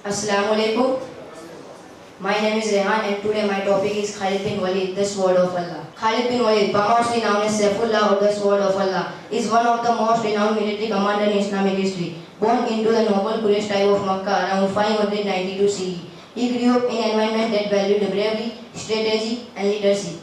Assalamu alaikum. My name is Rehan and today my topic is Khalid bin Walid, the Sword of Allah. Khalid bin Walid, famously known as Saifullah or the Sword of Allah, is one of the most renowned military commanders in Islamic history. Born into the noble Quraysh tribe of Makkah around 592 CE, he grew up in an environment that valued bravery, strategy and leadership.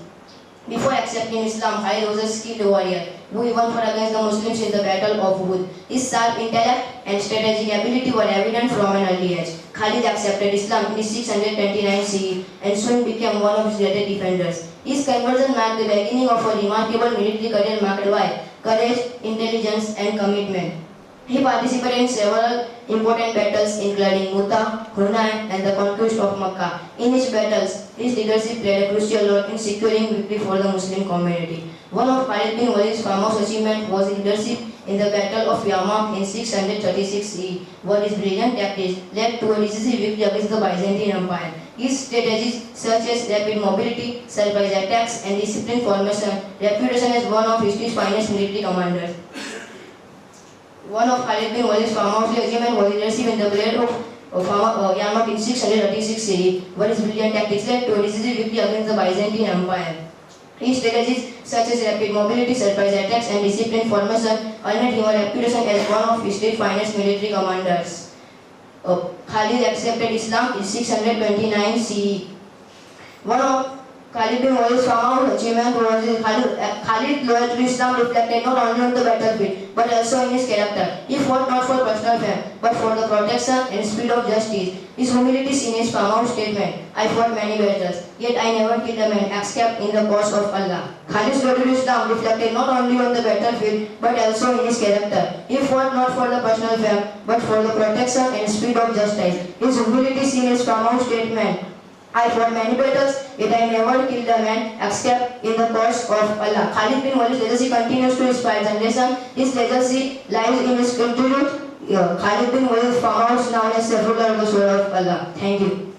Before accepting Islam, Khalid was a skilled warrior who even fought against the Muslims in the Battle of Uhud. His sharp intellect and strategic ability were evident from an early age. Khalid accepted Islam in 629 CE and soon became one of his greatest defenders. His conversion marked the beginning of a remarkable military career marked by courage, intelligence and commitment. He participated in several important battles including Mu'tah, Hunain and the conquest of Makkah. In each battles, his leadership played a crucial role in securing victory for the Muslim community. One of Khalid bin Walid's famous achievements was his leadership in the Battle of Yarmouk in 636 CE, where his brilliant tactics led to a decisive victory against the Byzantine Empire. His strategies such as rapid mobility, surprise attacks and disciplined formation reputation as one of history's finest military commanders. One of Khalid bin Walid's famous achievements was leadership in the Battle of Yarmouk in 636 CE, where his brilliant tactics led to a decisive victory against the Byzantine Empire. His strategies such as rapid mobility, surprise attacks and disciplined formation earned him a reputation as one of history's finest military commanders. Khalid accepted Islam in 629 CE. One of Khalid bin Walid's famous achievement was Khalid's loyalty to Islam reflected not only on the battlefield but also in his character. He fought not for personal fame but for the protection and speed of justice. His humility is in his famous statement, "I fought many battles, yet I never killed a man except in the cause of Allah." Khalid's loyalty to Islam reflected not only on the battlefield but also in his character. He fought not for the personal fame but for the protection and speed of justice. His humility is in his famous statement, "I fought many battles, yet I never killed a man except in the cause of Allah." Khalid bin Walid's legacy continues to inspire generation. His legacy lies in his continued Khalid bin Walid, famous known as Saifullah, the Sword of Allah. Thank you.